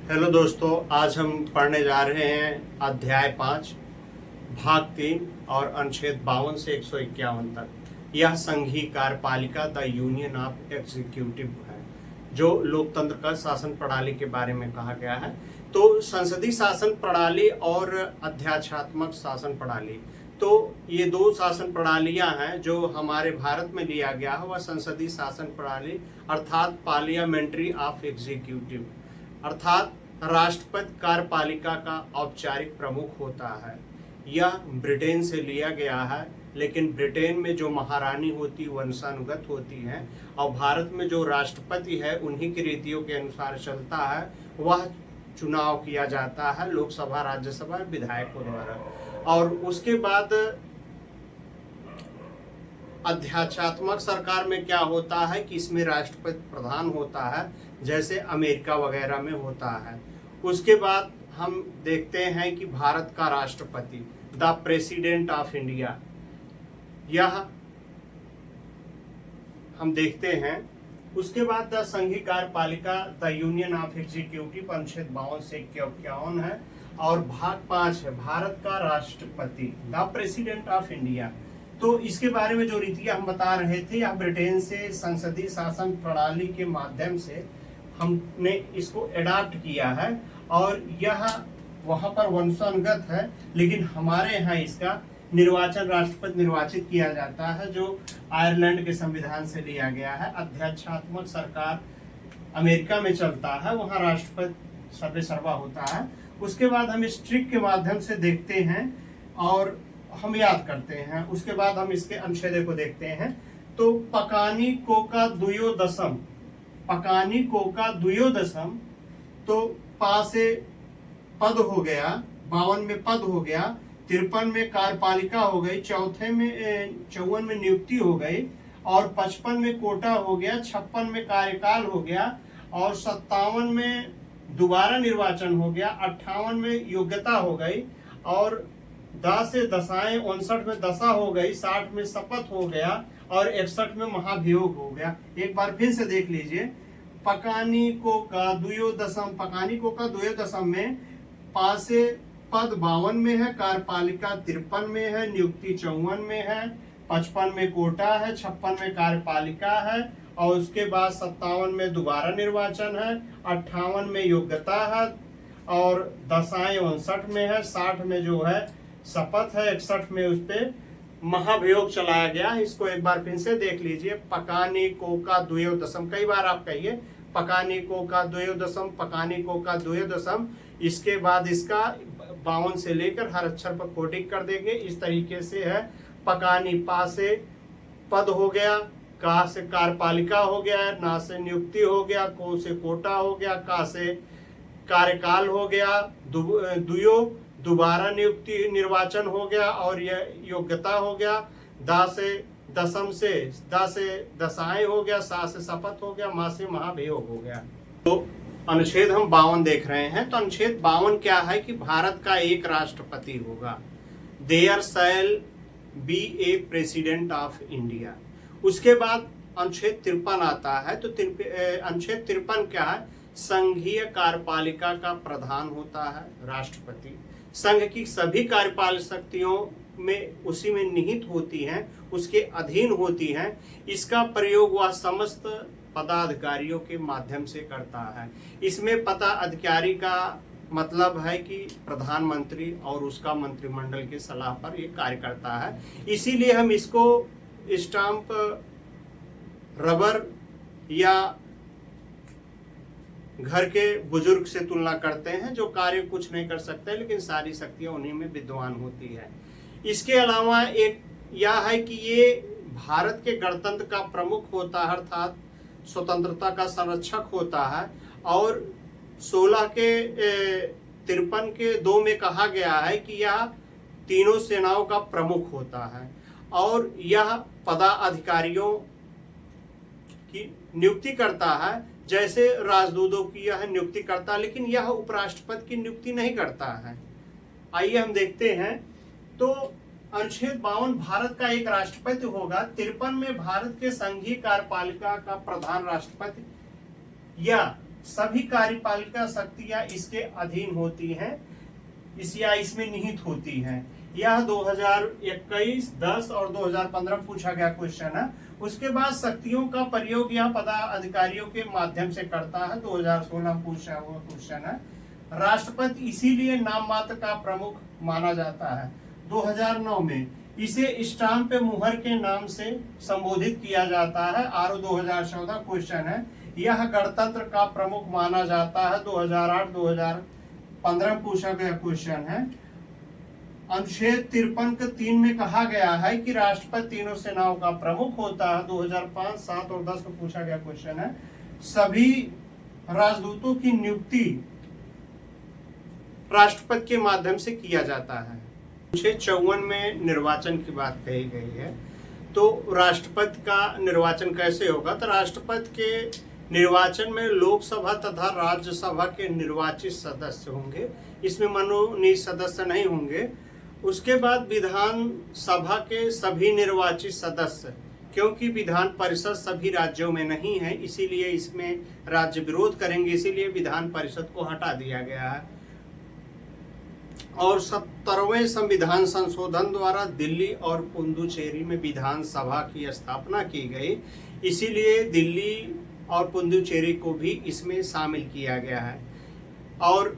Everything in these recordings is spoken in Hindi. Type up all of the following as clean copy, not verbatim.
हेलो दोस्तों, आज हम पढ़ने जा रहे हैं अध्याय 5 भाग 3 और अनुच्छेद 52 से 151 तक। यह संघीय कार्यपालिका द यूनियन ऑफ एग्जीक्यूटिव है, जो लोकतंत्र का शासन प्रणाली के बारे में कहा गया है। तो संसदीय शासन प्रणाली और अध्याक्षात्मक शासन प्रणाली, तो ये दो शासन प्रणालियां हैं जो हमारे भारत में लिया गया है। वह संसदीय शासन प्रणाली अर्थात पार्लियामेंट्री ऑफ एग्जीक्यूटिव अर्थात राष्ट्रपति कार्यपालिका का औपचारिक प्रमुख होता है। यह ब्रिटेन से लिया गया है, लेकिन ब्रिटेन में जो महारानी होती वंशानुगत होती हैं और भारत में जो राष्ट्रपति है उन्हीं की रीतियों के अनुसार चलता है। वह चुनाव किया जाता है लोकसभा, राज्यसभा, विधायकों द्वारा। और उसके बाद अध्याक्षात्मक सरकार में क्या होता है कि इसमें राष्ट्रपति प्रधान होता है, जैसे अमेरिका वगैरह में होता है। उसके बाद हम देखते हैं कि भारत का राष्ट्रपति द प्रेसिडेंट ऑफ इंडिया, यह हम देखते हैं। उसके बाद द संघीय कार्यपालिका द यूनियन ऑफ एग्जीक्यूटिव अनुच्छेद 52 से 51 है। और भाग 5 है भारत का राष्ट्रपति द प्रेसिडेंट ऑफ इंडिया। तो इसके बारे में जो रीतियां हम बता रहे थे, यह ब्रिटेन से संसदीय शासन प्रणाली के माध्यम से हमने इसको एडाप्ट किया है और यह वहां पर वंशानुगत है, लेकिन हमारे यहाँ इसका निर्वाचन राष्ट्रपति निर्वाचित किया जाता है, जो आयरलैंड के संविधान से लिया गया है। अध्यक्षात्मक सरकार अमेरिका में चलता है, वहाँ राष्ट्रपति सर्वेसर्वा होता है। उसके बाद हम इस ट्रिक के माध्यम से देखते हैं और हम याद करते हैं। उसके बाद हम इसके अनुच्छेद को देखते हैं। तो पकानी को का द्वयोदशम, पकानी को का द्वयोदशम, तो पा से पद हो गया, 52 में पद हो गया, 53 में कार्यपालिका हो गई, 54 में नियुक्ति हो गई और 55 में कोटा हो गया, 56 में कार्यकाल हो गया और 57 में दोबारा निर्वाचन हो गया, 58 में योग्यता हो गई और 10 से दशाएं, 59 में दशा हो गई, 60 में शपथ हो गया और 61 में महाभियोग हो गया। एक बार फिर से देख लीजिए। पकानी को का द्वयोदशम, पकानी को का द्वयोदशम में पा से पद 52 में है, कार्यपालिका 53 में है, नियुक्ति 54 में है, 55 में कोटा है, 56 में कार्यपालिका है और उसके बाद 57 में दोबारा निर्वाचन है, 58 में योग्यता है और दशाएं 59 में है, 60 में जो है शपथ है, 61 में उस पे महाभियोग चलाया गया। इसको एक बार फिर से देख लीजिए। पकानी को का द्वयोदशम, कई बार आप कहिए पकानी को का द्वयोदशम, पकानी को का द्वयोदशम। इसके बाद इसका 52 से लेकर हर अक्षर पर कोडिंग कर देंगे। इस तरीके से है। पकानी, पा से पद हो गया, का से कार्यपालिका हो गया, ना से नियुक्ति हो गया, को से कोटा हो गया, का से कार्यकाल हो गया, दुयो दोबारा नियुक्ति निर्वाचन हो गया और यह योग्यता हो गया, दा से दशम से दा से दशाएं हो गया, सा से शपथ हो गया, मा से महाभियोग हो गया। तो अनुच्छेद हम 52 देख रहे हैं। तो अनुच्छेद 52 क्या है कि भारत का एक राष्ट्रपति होगा। There shall be a president of India. उसके बाद अनुच्छेद 53 आता है। तो अनुच्छेद 53 क्या है? संघीय कार्यपालिका का प्रधान होता है राष्ट्रपति। संघ की सभी कार्यपालक शक्तियों में उसी में निहित होती हैं, उसके अधीन होती हैं। इसका प्रयोग वह समस्त पदाधिकारियों के माध्यम से करता है। इसमें पदाधिकारी का मतलब है कि प्रधानमंत्री और उसका मंत्रिमंडल की सलाह पर यह कार्य करता है। इसीलिए हम इसको स्टाम्प, रबर या घर के बुजुर्ग से तुलना करते हैं, जो कार्य कुछ नहीं कर सकते लेकिन सारी शक्तियां उन्हीं में विद्यमान होती है। इसके अलावा एक यह है कि ये भारत के गणतंत्र का प्रमुख होता है, अर्थात स्वतंत्रता का संरक्षक होता है। और 16 के 53 के 2 में कहा गया है कि यह तीनों सेनाओं का प्रमुख होता है और यह पदाधिकारियों की नियुक्ति करता है, जैसे राजदूतों की यह नियुक्ति करता है, लेकिन यह उपराष्ट्रपति की नियुक्ति नहीं करता है। आइए हम देखते हैं। तो अनुच्छेद 52 भारत का एक राष्ट्रपति होगा। 53 में भारत के संघीय कार्यपालिका का प्रधान राष्ट्रपति या सभी कार्यपालिका शक्तियां इसके अधीन होती हैं, इसमें निहित होती हैं। यह 2021, 10 और 2015 पूछा गया क्वेश्चन है। उसके बाद शक्तियों का प्रयोग यह पदाधिकारियों के माध्यम से करता है, 2016 पूछा हुआ क्वेश्चन है। राष्ट्रपति इसीलिए नाम मात्र का प्रमुख माना जाता है। 2009 में इसे स्टाम्प पे मुहर के नाम से संबोधित किया जाता है। आरओ 2014 क्वेश्चन है। यह गणतंत्र का प्रमुख माना जाता है, 2008, 2015 पूछा गया क्वेश्चन है। अनुच्छेद 53 के 3 में कहा गया है कि राष्ट्रपति तीनों सेनाओं का प्रमुख होता है, 2005, 7 और 10 में पूछा गया क्वेश्चन है। सभी राजदूतों की नियुक्ति राष्ट्रपति के माध्यम से किया जाता है। अनुच्छेद 54 में निर्वाचन की बात कही गई है। तो राष्ट्रपति का निर्वाचन कैसे होगा? तो राष्ट्रपति के निर्वाचन में लोकसभा तथा राज्यसभा के निर्वाचित सदस्य होंगे, इसमें मनोनीत सदस्य नहीं होंगे। उसके बाद विधान सभा के सभी निर्वाचित सदस्य, क्योंकि विधान परिषद सभी राज्यों में नहीं है, इसीलिए इसमें राज्य विरोध करेंगे, इसीलिए विधान परिषद को हटा दिया गया है। और 70वें संविधान संशोधन द्वारा दिल्ली और पुडुचेरी में विधानसभा की स्थापना की गई, इसीलिए दिल्ली और पुडुचेरी को भी इसमें शामिल किया गया है। और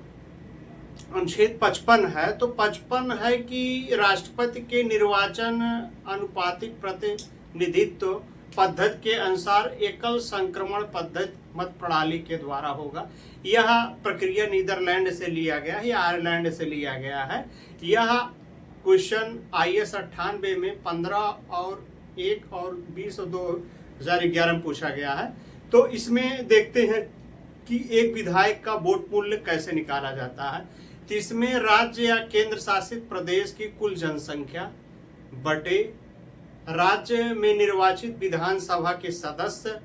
अनुच्छेद 55 है, तो 55 है कि राष्ट्रपति के निर्वाचन अनुपातिक प्रतिनिधित्व पद्धति के अनुसार एकल संक्रमण पद्धति मत प्रणाली के द्वारा होगा। यह प्रक्रिया नीदरलैंड से लिया गया है या आयरलैंड से लिया गया है। यह क्वेश्चन IAS 98 में 15 और 1 और 20 और 2011 में पूछा गया है। तो इसमें देखते हैं कि एक विधायक का वोट मूल्य कैसे निकाला जाता है। तो इसमें राज्य या केंद्र शासित प्रदेश की कुल जनसंख्या बटे राज्य में निर्वाचित विधानसभा के सदस्य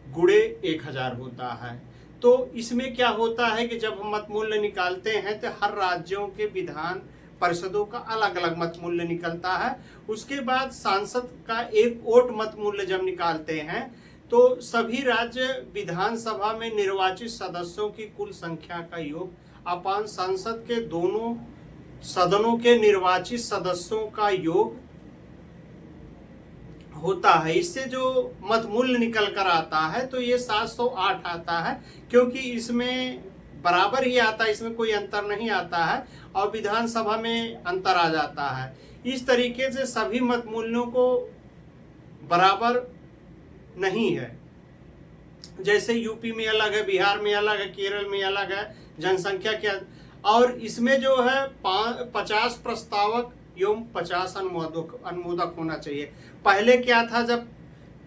गुणे 1000 होता है। तो इसमें क्या होता है कि जब हम मत मूल्य निकालते हैं तो हर राज्यों के विधान परिषदों का अलग अलग मत मूल्य निकलता है। उसके बाद सांसद का एक वोट मत मूल्य जब निकालते हैं तो सभी राज्य विधानसभा में निर्वाचित सदस्यों की कुल संख्या का योग अपान संसद के दोनों सदनों के निर्वाचित सदस्यों का योग होता है। इससे जो मत मूल्य निकल कर आता है तो ये 708 आता है, क्योंकि इसमें बराबर ही आता है, इसमें कोई अंतर नहीं आता है और विधानसभा में अंतर आ जाता है। इस तरीके से सभी मत मूल्यों को बराबर नहीं है। जैसे यूपी में अलग है, बिहार में अलग है, केरल में अलग है जनसंख्या के। और इसमें जो है 50 प्रस्तावक एवं 50 अनुमोदक होना चाहिए। पहले क्या था, जब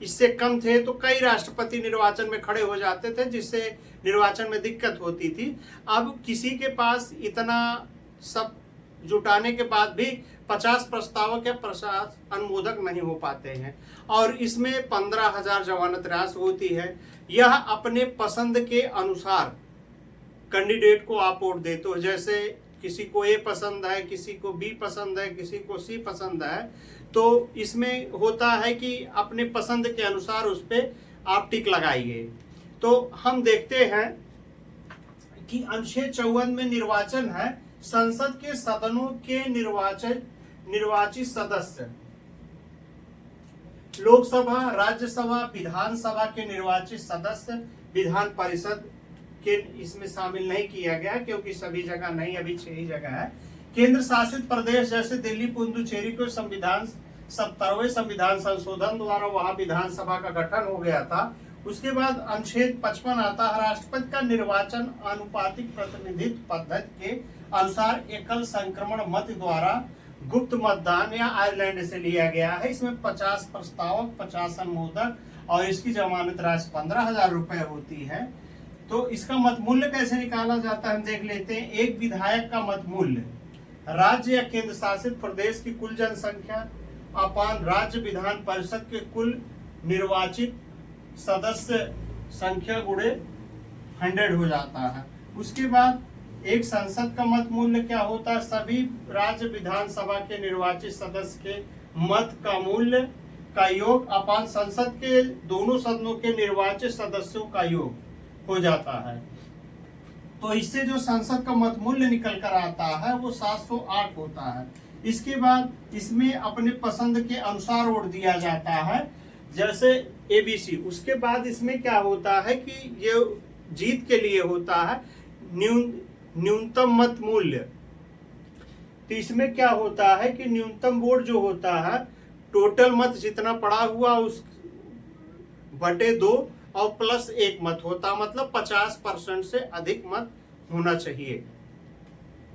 इससे कम थे तो कई राष्ट्रपति निर्वाचन में खड़े हो जाते थे, जिससे निर्वाचन में दिक्कत होती थी। अब किसी के पास इतना सब जुटाने के बाद भी 50 प्रस्तावक या 50 अनुमोदक नहीं हो पाते हैं। और इसमें 15,000 जमानत राशि होती है। यह अपने पसंद के अनुसार कैंडिडेट को आप वोट देते हो। जैसे किसी को A पसंद है, किसी को B पसंद है, किसी को C पसंद है, तो इसमें होता है कि अपने पसंद के अनुसार उस पर आप टिक लगाइए। तो हम देखते हैं कि अनुच्छेद 54 में निर्वाचन है। संसद के सदनों के निर्वाचित सदस्य लोकसभा, राज्यसभा, विधानसभा के निर्वाचित सदस्य विधान परिषद के इसमें शामिल नहीं किया गया, क्योंकि सभी जगह नहीं, अभी 6 ही जगह है। केंद्र शासित प्रदेश जैसे दिल्ली, पुडुचेरी को 70वें संविधान संशोधन द्वारा वहां विधानसभा का गठन हो गया था। उसके बाद अनुच्छेद 55 आता है। राष्ट्रपति का निर्वाचन अनुपातिक प्रतिनिधित्व पद्धति के अनुसार एकल संक्रमण मत द्वारा गुप्त मतदान या आयरलैंड से लिया गया है। इसमें 50 प्रस्तावक, 50 अनुमोदक और इसकी जमानत राशि 15,000 रुपए होती है। तो इसका मत मूल्य कैसे निकाला जाता है हम देख लेते हैं। एक विधायक का मत मूल्य राज्य या केंद्र शासित प्रदेश की कुल जनसंख्या अपान राज्य विधान परिषद के कुल निर्वाचित सदस्य संख्या गुणे 100 हो जाता है। उसके बाद एक संसद का मत मूल्य क्या होता है, सभी राज्य विधानसभा के निर्वाचित सदस्य के मत का मूल्य का योग अपान संसद के दोनों सदनों के निर्वाचित सदस्यों का योग। हो जाता है। तो इससे जो संसद का मत मूल्य निकल कर आता है वो 708 होता है। इसके बाद इसमें अपने पसंद के अनुसार वोट दिया जाता है, जैसे ABC। उसके बाद इसमें क्या होता है कि ये जीत के लिए होता है न्यूनतम मत मूल्य। तो इसमें क्या होता है कि न्यूनतम वोट जो होता है, टोटल मत जितना पड़ा हुआ उस बटे 2 और प्लस 1 मत होता, मतलब 50% से अधिक मत होना चाहिए।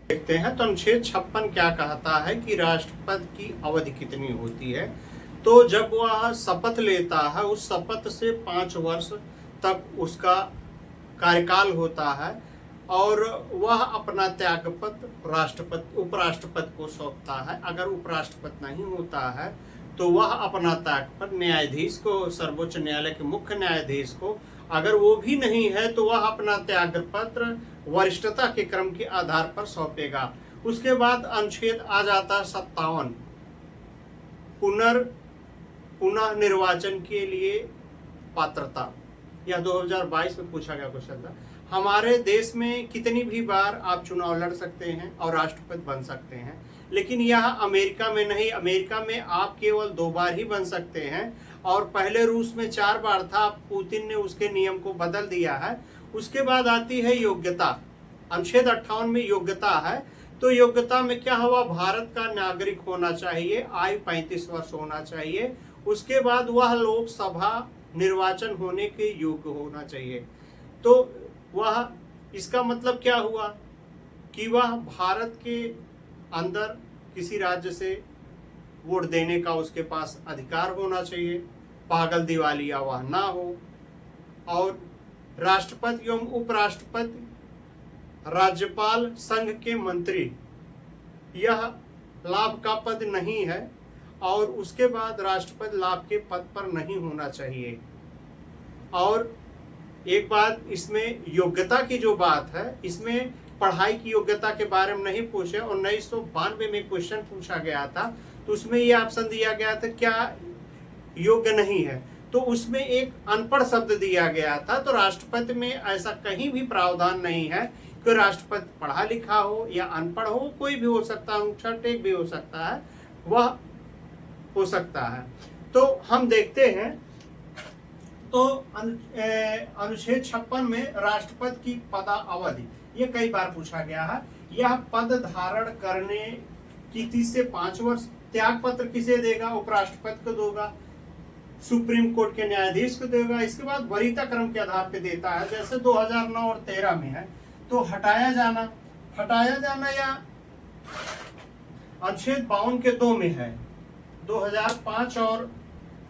देखते हैं तो अनुच्छेद 56 क्या कहता है कि राष्ट्रपति की अवधि कितनी होती है। तो जब वह शपथ लेता है, उस शपथ से 5 वर्ष तक उसका कार्यकाल होता है और वह अपना त्यागपत्र राष्ट्रपति उपराष्ट्रपति को सौंपता है। अगर उपराष्ट्रपति नहीं होता है तो वह अपना त्यागपत्र न्यायाधीश को, सर्वोच्च न्यायालय के मुख्य न्यायाधीश को, अगर वो भी नहीं है तो वह अपना त्यागपत्र वरिष्ठता के क्रम के आधार पर सौंपेगा। उसके बाद अनुच्छेद आ जाता है 57, पुनः निर्वाचन के लिए पात्रता। यह 2022 में पूछा गया क्वेश्चन था। हमारे देश में कितनी भी बार आप चुनाव लड़ सकते हैं और राष्ट्रपति बन सकते हैं, लेकिन यह अमेरिका में नहीं। अमेरिका में आप केवल 2 बार ही बन सकते हैं और पहले रूस में 4 बार था, पुतिन ने उसके नियम को बदल दिया है। उसके बाद आती है योग्यता। अनुच्छेद 58 में योग्यता है। तो योग्यता में क्या हुआ, भारत का नागरिक होना चाहिए, आयु 35 वर्ष होना चाहिए। उसके बाद वह लोकसभा निर्वाचन होने के योग्य होना चाहिए। तो वह, इसका मतलब क्या हुआ कि वह भारत के अंदर किसी राज्य से वोट देने का उसके पास अधिकार होना चाहिए, पागल दिवालिया वह ना हो, और राष्ट्रपति एवं उपराष्ट्रपति, राज्यपाल, संघ के मंत्री, यह लाभ का पद नहीं है। और उसके बाद राष्ट्रपति लाभ के पद पर नहीं होना चाहिए। और एक बात इसमें योग्यता की जो बात है, इसमें पढ़ाई की योग्यता के बारे में नहीं पूछे। 1992 में क्वेश्चन पूछा गया था, तो उसमें ये ऑप्शन दिया गया था क्या योग्य नहीं है, तो उसमें एक अनपढ़ शब्द दिया गया था। तो राष्ट्रपति में ऐसा कहीं भी प्रावधान नहीं है कि राष्ट्रपति पढ़ा लिखा हो या अनपढ़ हो, कोई भी हो सकता है, अंगूठा टेक भी हो सकता है, वह हो सकता है। तो हम देखते हैं तो अनुच्छेद 56 में राष्ट्रपति की पदावधि, ये कई बार पूछा गया है। यह पद धारण करने की 30 से 5 वर्ष। त्याग पत्र किसे देगा, उपराष्ट्रपति को देगा, सुप्रीम कोर्ट के न्यायाधीश को देगा। इसके बाद वरीयता क्रम के आधार पे देता है, जैसे 2009 और 13 में है। तो हटाया जाना या अनुच्छेद 52 के 2 में है। 2005 और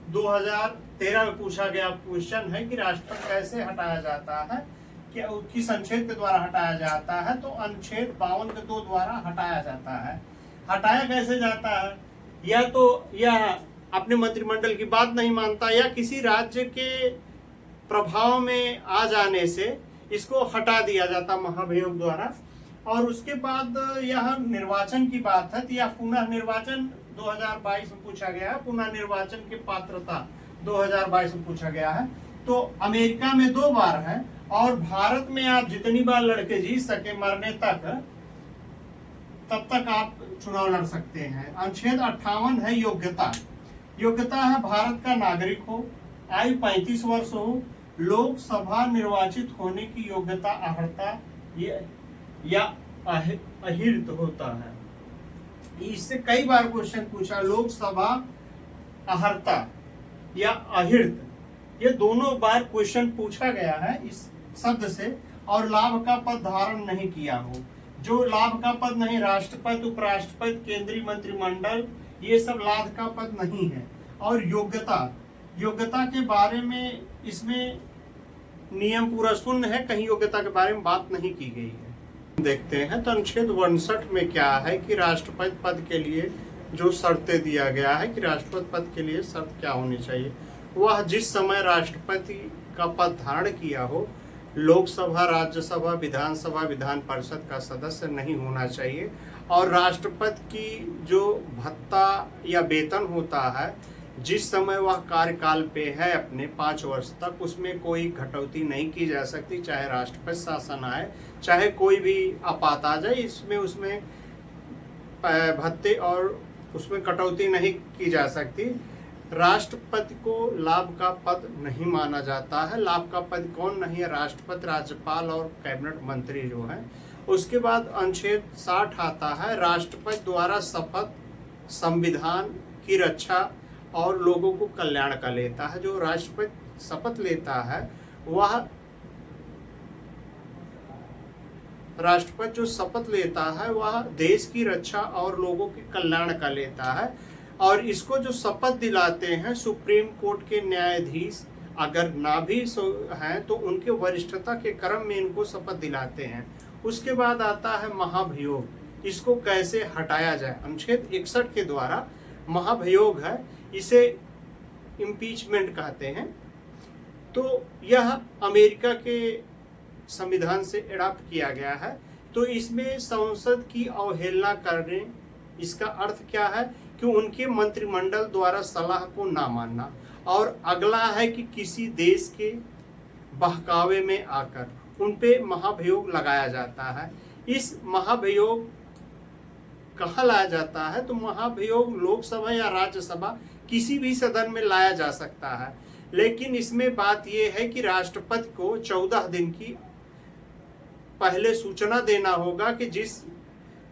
2013 में पूछा गया क्वेश्चन है कि राष्ट्रपति कैसे हटाया जाता है, क्या किस अनुच्छेद के द्वारा हटाया जाता है। तो अनुच्छेद 52 के 2 द्वारा हटाया जाता है। हटाया कैसे जाता है, या तो यह अपने मंत्रिमंडल की बात नहीं मानता या किसी राज्य के प्रभाव में आ जाने से इसको हटा दिया जाता महाभियोग द्वारा। और उसके बाद यह निर्वाचन की बात है, तो यह पुनः निर्वाचन 2022 में पूछा गया है। पुनः निर्वाचन की पात्रता 2022 में पूछा गया है। तो अमेरिका में 2 बार है और भारत में आप जितनी बार लड़के जीत सके मरने तक, तब तक आप चुनाव लड़ सकते हैं। अनुच्छेद 58 है योग्यता। योग्यता है भारत का नागरिक हो, आयु 35 वर्ष हो, लोकसभा निर्वाचित होने की योग्यता अर्हता या अहिर्त होता है। इससे कई बार क्वेश्चन पूछा, लोकसभा अर्हता या अहिर्त, ये दोनों बार क्वेश्चन पूछा गया है इस शब्द से। और लाभ का पद धारण नहीं किया हो, जो लाभ का पद नहीं, राष्ट्रपति, उपराष्ट्रपति, केंद्रीय मंत्रिमंडल, ये सब लाभ का पद नहीं है। और योग्यता के बारे में इसमें नियम पूरा शून्य है, कहीं योग्यता के बारे में बात नहीं की गई है। देखते हैं तो अनुच्छेद 59 में क्या है कि राष्ट्रपति पद के लिए जो शर्तें दिया गया है कि राष्ट्रपति पद के लिए शर्त क्या होनी चाहिए, वह जिस समय राष्ट्रपति का पद धारण किया हो, लोकसभा, राज्यसभा, विधानसभा, विधान परिषद का सदस्य नहीं होना चाहिए। और राष्ट्रपति की जो भत्ता या वेतन होता है जिस समय वह कार्यकाल पे है अपने 5 वर्ष तक, उसमें कोई कटौती नहीं की जा सकती, चाहे राष्ट्रपति शासन आए, चाहे कोई भी आपात आ जाए, इसमें उसमें भत्ते और उसमें कटौती नहीं की जा सकती। राष्ट्रपति को लाभ का पद नहीं माना जाता है। लाभ का पद कौन नहीं है? राष्ट्रपति, राज्यपाल और कैबिनेट मंत्री जो है। उसके बाद अनुच्छेद 60 आता है, राष्ट्रपति द्वारा शपथ संविधान की रक्षा और लोगों को कल्याण का लेता है। जो राष्ट्रपति शपथ लेता है वह राष्ट्रपति जो शपथ लेता है वह देश की रक्षा और लोगों के कल्याण का लेता है। और इसको जो शपथ दिलाते हैं सुप्रीम कोर्ट के न्यायाधीश अगर ना भी हैं तो उनके वरिष्ठता के क्रम में इनको शपथ दिलाते हैं। उसके बाद आता है महाभियोग। इसको कैसे हटाया जाए? अनुच्छेद 61 के द्वारा महाभियोग है, इसे इम्पीचमेंट कहते हैं। तो यह अमेरिका के संविधान से एडॉप्ट किया गया है। तो इसमें संसद की अवहेलना करने, इसका अर्थ क्या है कि उनके मंत्रिमंडल द्वारा सलाह को ना मानना। और अगला है कि किसी देश के बहकावे में आकर उन पे महाभियोग लगाया जाता है। इस महाभियोग कहाँ लाया जाता है? तो महाभियोग लोकसभा या राज्यसभा किसी भी सदन में लाया जा सकता है। लेकिन इसमें बात यह है कि राष्ट्रपति को 14 दिन की पहले सूचना देना होगा कि जिस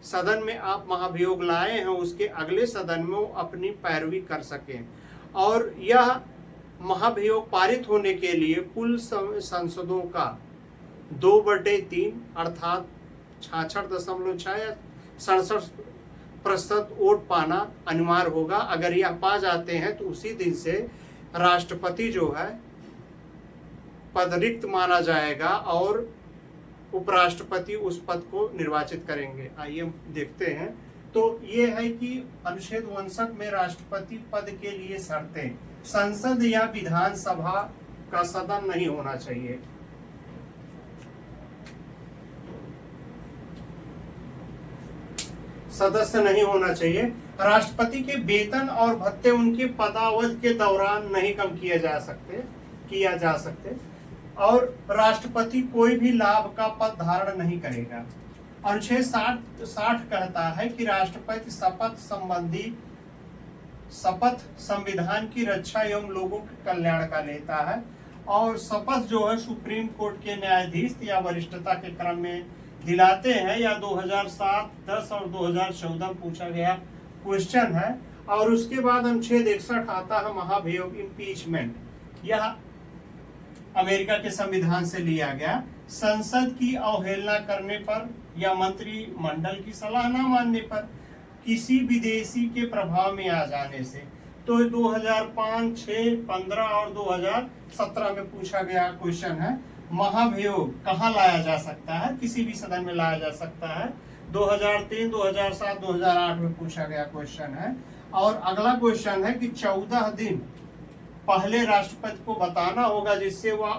सदन में आप महाभियोग लाए हैं उसके अगले सदन में वो अपनी पैरवी कर सकें। और यह महाभियोग पारित होने के लिए कुल सांसदों का 2/3 अर्थात 66.6 या 67% वोट पाना अनिवार्य होगा। अगर यह पा जाते हैं तो उसी दिन से राष्ट्रपति जो है पद रिक्त माना जाएगा और उपराष्ट्रपति उस पद को निर्वाचित करेंगे। आइए देखते हैं। तो ये है कि अनुच्छेद 59 में राष्ट्रपति पद के लिए शर्तें, संसद या विधानसभा का सदन नहीं होना चाहिए, सदस्य नहीं होना चाहिए, राष्ट्रपति के वेतन और भत्ते उनके पदावधि के दौरान नहीं कम किया जा सकते और राष्ट्रपति कोई भी लाभ का पद धारण नहीं करेगा। अनुच्छेद 60 कहता है कि राष्ट्रपति शपथ संविधान की रक्षा एवं लोगों के कल्याण का लेता है। और शपथ जो है सुप्रीम कोर्ट के न्यायाधीश या वरिष्ठता के क्रम में दिलाते हैं। या 2007, 10 और 2014 पूछा गया क्वेश्चन है। और उसके बाद अनुच्छेद 61 आता है महाभियोग, इम्पीचमेंट। यह अमेरिका के संविधान से लिया गया। संसद की अवहेलना करने पर या मंत्रिमंडल की सलाह न मानने पर, किसी विदेशी के प्रभाव में आ जाने से। तो 2005, 6, 15 और 2017 में पूछा गया क्वेश्चन है महाभियोग कहाँ लाया जा सकता है? किसी भी सदन में लाया जा सकता है। 2003, 2007, 2008 में पूछा गया क्वेश्चन है। और अगला क्वेश्चन है कि 14 दिन पहले राष्ट्रपति को बताना होगा जिससे वह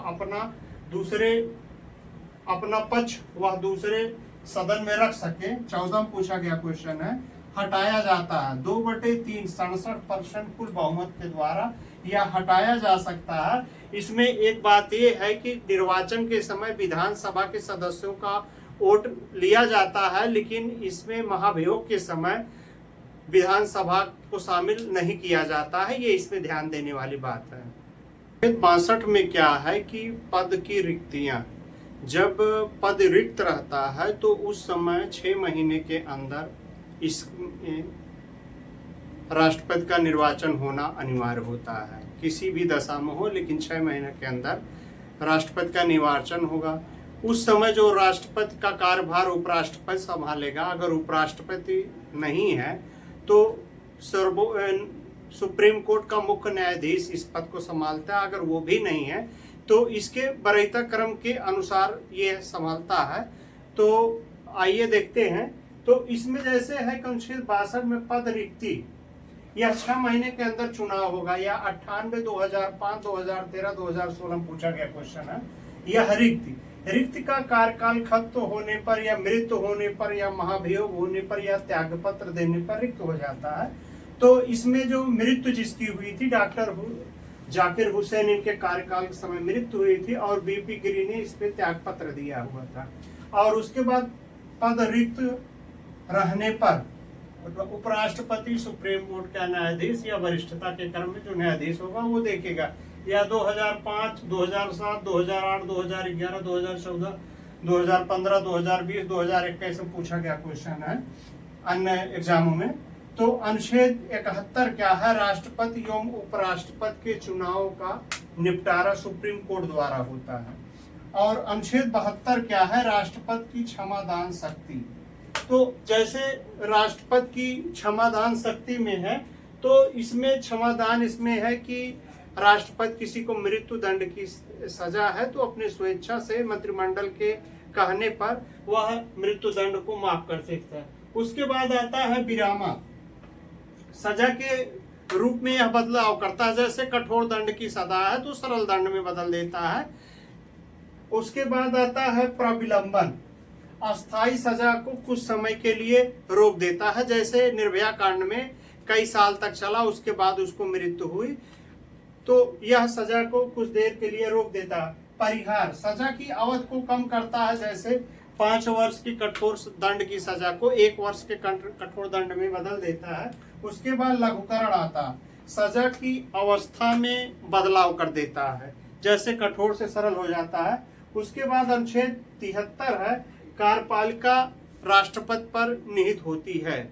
अपना पक्ष वह दूसरे सदन में रख सके। 14 में पूछा गया क्वेश्चन है हटाया जाता है 2/3 67% कुल बहुमत के द्वारा यह हटाया जा सकता है। इसमें एक बात यह है कि निर्वाचन के समय विधानसभा के सदस्यों का वोट लिया जाता है, लेकिन इसमें महाभियोग के समय विधानसभा को शामिल नहीं किया जाता है। ये इसमें ध्यान देने वाली बात है। 62 में क्या है कि पद की रिक्तियां, जब पद रिक्त रहता है तो उस समय 6 महीने के अंदर इस राष्ट्रपति का निर्वाचन होना अनिवार्य होता है। किसी भी दशा में हो, लेकिन 6 महीने के अंदर राष्ट्रपति का निर्वाचन होगा। उस समय जो राष्ट्रपति का कार्यभार उपराष्ट्रपति संभालेगा। अगर उपराष्ट्रपति नहीं है तो सुप्रीम कोर्ट का मुख्य न्यायाधीश इस पद को संभालता है। अगर वो भी नहीं है तो इसके वरीयता क्रम के अनुसार ये संभालता है। तो आइए देखते हैं। तो इसमें जैसे है अनुच्छेद 62 में पद रिक्ति, यह 6 महीने के अंदर चुनाव होगा। या 98, 2005, 2013, 2016 में पूछा गया क्वेश्चन है। यह रिक्ति का कार्यकाल खत्म होने पर या मृत्यु होने पर या महाभियोग होने पर या त्यागपत्र देने पर रिक्त हो जाता है। तो इसमें जो मृत्यु जिसकी हुई थी, डॉक्टर जाकिर हुसैन, इनके कार्यकाल के समय मृत्यु हुई थी और बीपी गिरी ने इस पे त्याग पत्र दिया हुआ था। और उसके बाद पद रिक्त रहने पर उपराष्ट्रपति सुप्रीम कोर्ट का न्यायाधीश या वरिष्ठता के क्रम में जो न्यायाधीश होगा वो देखेगा, या 2005, 2007, 2008, 2011, 2014, 2015, 2020, 2021 में पूछा गया क्वेश्चन है अन्य एग्जामों में। तो अनुच्छेद 71 क्या है? राष्ट्रपति एवं उपराष्ट्रपति के चुनाव का निपटारा सुप्रीम कोर्ट द्वारा होता है। और अनुच्छेद 72 क्या है? राष्ट्रपति की क्षमादान शक्ति। तो जैसे राष्ट्रपति की क्षमादान शक्ति में है, तो इसमें क्षमादान इसमें है कि राष्ट्रपति किसी को मृत्यु दंड की सजा है तो अपने स्वेच्छा से मंत्रिमंडल के कहने पर वह मृत्यु दंड को माफ कर सकता है। उसके बाद आता है विरामा। सजा के रूप में यह बदलाव करता है, जैसे कठोर दंड की सजा है तो सरल दंड में बदल देता है। उसके बाद आता है प्रविलंबन। अस्थायी सजा को कुछ समय के लिए रोक देता है, जैसे निर्भया कांड में कई साल तक चला, उसके बाद उसको मृत्यु हुई तो यह सजा को कुछ देर के लिए रोक देता है। परिहार सजा की अवधि को कम करता है, जैसे 5 वर्ष की कठोर दंड की सजा को 1 वर्ष के कठोर दंड में बदल देता है। उसके बाद लघुकरण आता है, सजा की अवस्था में बदलाव कर देता है, जैसे कठोर से सरल हो जाता है। उसके बाद अनुच्छेद 73 है, कार्यपालिका राष्ट्रपति पर निहित होती है।